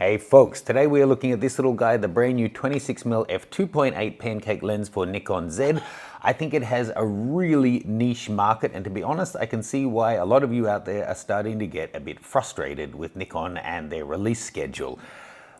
Hey folks, today we are looking at this little guy, the brand new 26mm f2.8 pancake lens for Nikon Z. I think it has a really niche market, and to be honest, I can see why a lot of you out there are starting to get a bit frustrated with Nikon and their release schedule.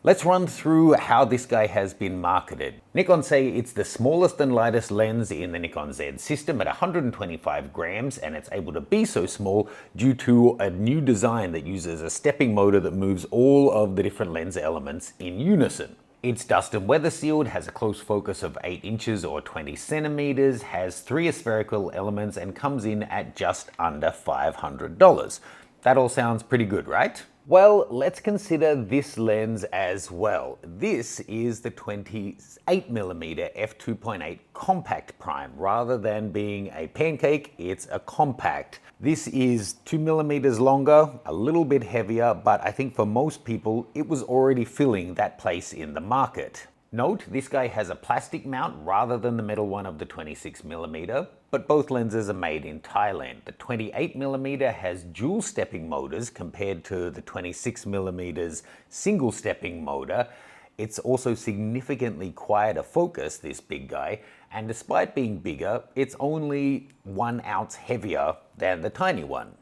Let's run through how this guy has been marketed. Nikon say it's the smallest and lightest lens in the Nikon Z system at 125 grams, and it's able to be so small due to a new design that uses a stepping motor that moves all of the different lens elements in unison. It's dust and weather sealed, has a close focus of 8 inches or 20 centimeters, has 3 spherical elements, and comes in at just under $500. That all sounds pretty good, right? Well, let's consider this lens as well. This is the 28mm f2.8 compact prime. Rather than being a pancake, it's a compact. This is 2mm longer, a little bit heavier, but I think for most people, it was already filling that place in the market. Note, this guy has a plastic mount rather than the metal one of the 26mm, but both lenses are made in Thailand. The 28mm has dual stepping motors compared to the 26mm single stepping motor. It's also significantly quieter focus, this big guy, and despite being bigger, it's only 1 ounce heavier than the tiny one.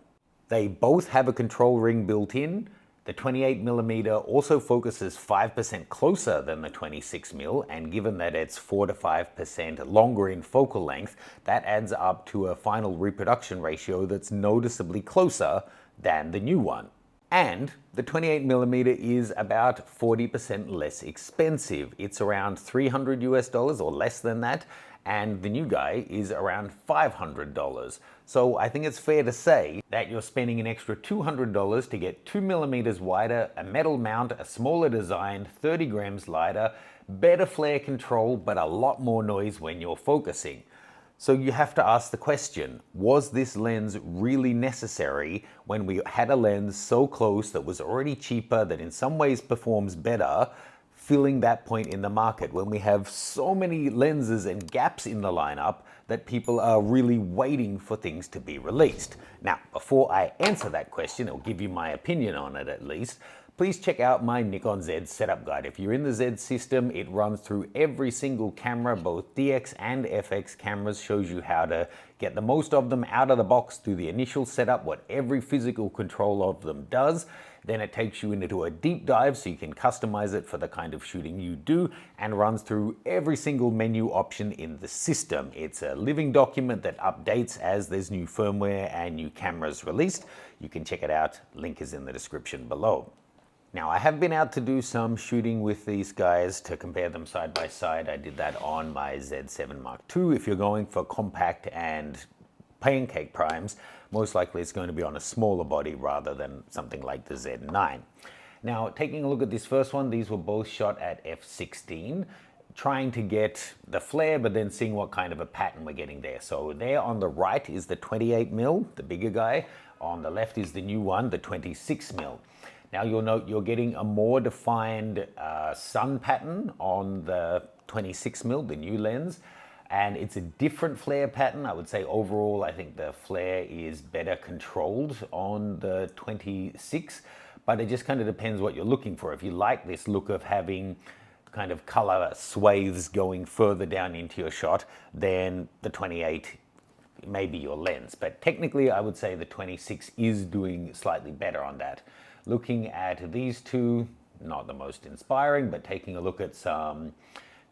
They both have a control ring built in. The 28mm also focuses 5% closer than the 26mm, and given that it's 4 to 5% longer in focal length, that adds up to a final reproduction ratio that's noticeably closer than the new one. And the 28mm is about 40% less expensive. It's around $300 US or less than that, and the new guy is around $500. So I think it's fair to say that you're spending an extra $200 to get 2mm wider, a metal mount, a smaller design, 30 grams lighter, better flare control, but a lot more noise when you're focusing. So you have to ask the question, was this lens really necessary when we had a lens so close that was already cheaper, that in some ways performs better, filling that point in the market when we have so many lenses and gaps in the lineup that people are really waiting for things to be released? Now, before I answer that question, or give you my opinion on it at least, please check out my Nikon Z setup guide. If you're in the Z system, it runs through every single camera, both DX and FX cameras, shows you how to get the most of them out of the box through the initial setup, what every physical control of them does. Then it takes you into a deep dive so you can customize it for the kind of shooting you do, and runs through every single menu option in the system. It's a living document that updates as there's new firmware and new cameras released. You can check it out, link is in the description below. Now, I have been out to do some shooting with these guys to compare them side by side. I did that on my Z7 Mark II. If you're going for compact and pancake primes, most likely it's going to be on a smaller body rather than something like the Z9. Now, taking a look at this first one, these were both shot at f16, trying to get the flare, but then seeing what kind of a pattern we're getting there. So there on the right is the 28mm, the bigger guy. On the left is the new one, the 26mm. Now you'll note you're getting a more defined sun pattern on the 26mm, the new lens, and it's a different flare pattern. I would say overall, I think the flare is better controlled on the 26, but it just kind of depends what you're looking for. If you like this look of having kind of color swathes going further down into your shot, then the 28 may be your lens. But technically, I would say the 26 is doing slightly better on that. Looking at these two, not the most inspiring, but taking a look at some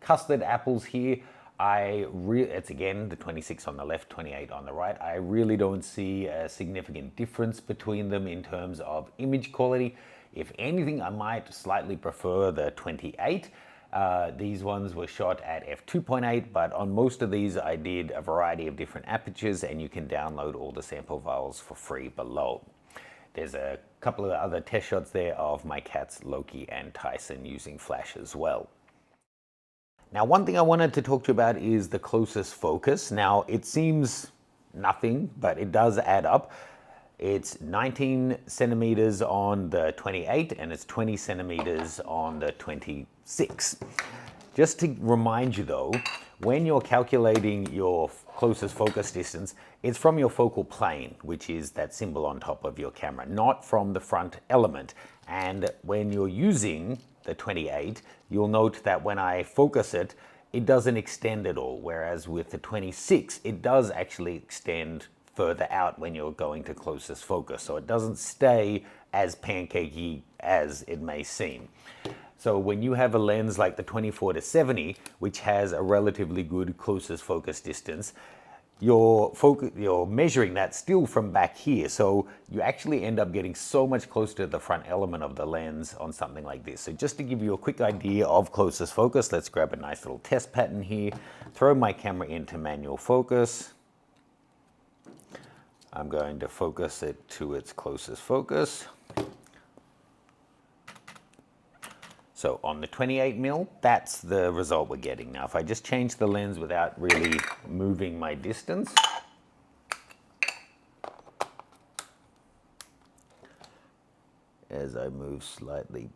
custard apples here, it's again the 26 on the left, 28 on the right. I really don't see a significant difference between them in terms of image quality. If anything, I might slightly prefer the 28. These ones were shot at f2.8, but on most of these I did a variety of different apertures, and you can download all the sample files for free below. There's a couple of other test shots there of my cats Loki and Tyson using flash as well. Now, one thing I wanted to talk to you about is the closest focus. Now, it seems nothing, but it does add up. It's 19 centimeters on the 28 and it's 20 centimeters on the 26. Just to remind you though, when you're calculating your closest focus distance, it's from your focal plane, which is that symbol on top of your camera, not from the front element. And when you're using the 28, you'll note that when I focus it, it doesn't extend at all, whereas with the 26, it does actually extend further out when you're going to closest focus. So it doesn't stay as pancakey as it may seem. So when you have a lens like the 24-70, which has a relatively good closest focus distance, you're measuring that still from back here. So you actually end up getting so much closer to the front element of the lens on something like this. So just to give you a quick idea of closest focus, let's grab a nice little test pattern here, throw my camera into manual focus. I'm going to focus it to its closest focus. So on the 28mm, that's the result we're getting. Now, if I just change the lens without really moving my distance, as I move slightly,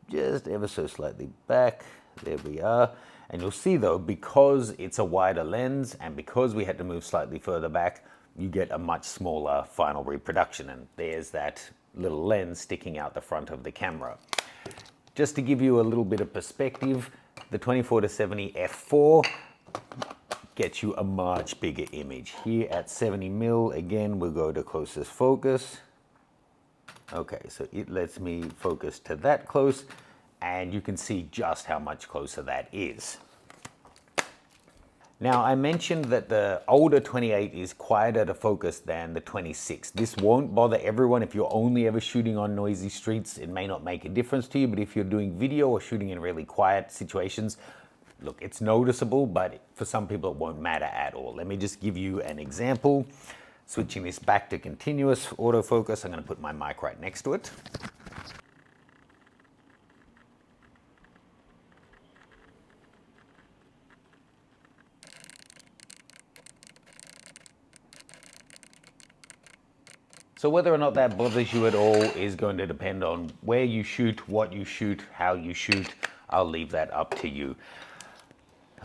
just ever so slightly back, there we are. And you'll see though, because it's a wider lens and because we had to move slightly further back, you get a much smaller final reproduction. And there's that little lens sticking out the front of the camera. Just to give you a little bit of perspective, the 24-70 f4 gets you a much bigger image. Here at 70mm, again, we'll go to closest focus. Okay, so it lets me focus to that close, and you can see just how much closer that is. Now, I mentioned that the older 28 is quieter to focus than the 26. This won't bother everyone. If you're only ever shooting on noisy streets, it may not make a difference to you, but if you're doing video or shooting in really quiet situations, look, it's noticeable, but for some people it won't matter at all. Let me just give you an example. Switching this back to continuous autofocus, I'm going to put my mic right next to it. So whether or not that bothers you at all is going to depend on where you shoot, what you shoot, how you shoot. I'll leave that up to you.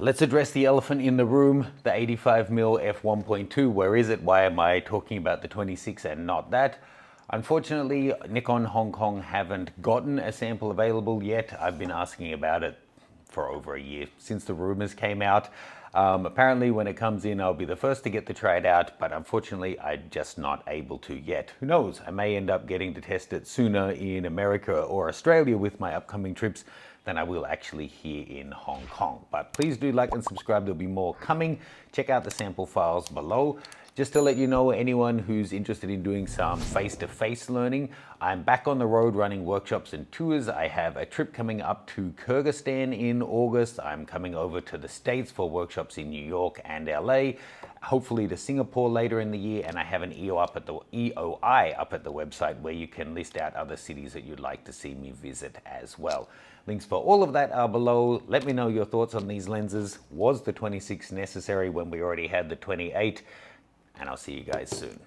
Let's address the elephant in the room, the 85mm f1.2. Where is it? Why am I talking about the 26 and not that? Unfortunately, Nikon Hong Kong haven't gotten a sample available yet. I've been asking about it for over a year, since the rumors came out. Apparently when it comes in, I'll be the first to get to try it out, but unfortunately I'm just not able to yet. Who knows, I may end up getting to test it sooner in America or Australia with my upcoming trips than I will actually here in Hong Kong. But please do like and subscribe, there'll be more coming. Check out the sample files below. Just to let you know, anyone who's interested in doing some face-to-face learning, I'm back on the road running workshops and tours. I have a trip coming up to Kyrgyzstan in August. I'm coming over to the States for workshops in New York and LA, hopefully to Singapore later in the year, and I have an EOI up at the website where you can list out other cities that you'd like to see me visit as well. Links for all of that are below. Let me know your thoughts on these lenses. Was the 26 necessary when we already had the 28? And I'll see you guys soon.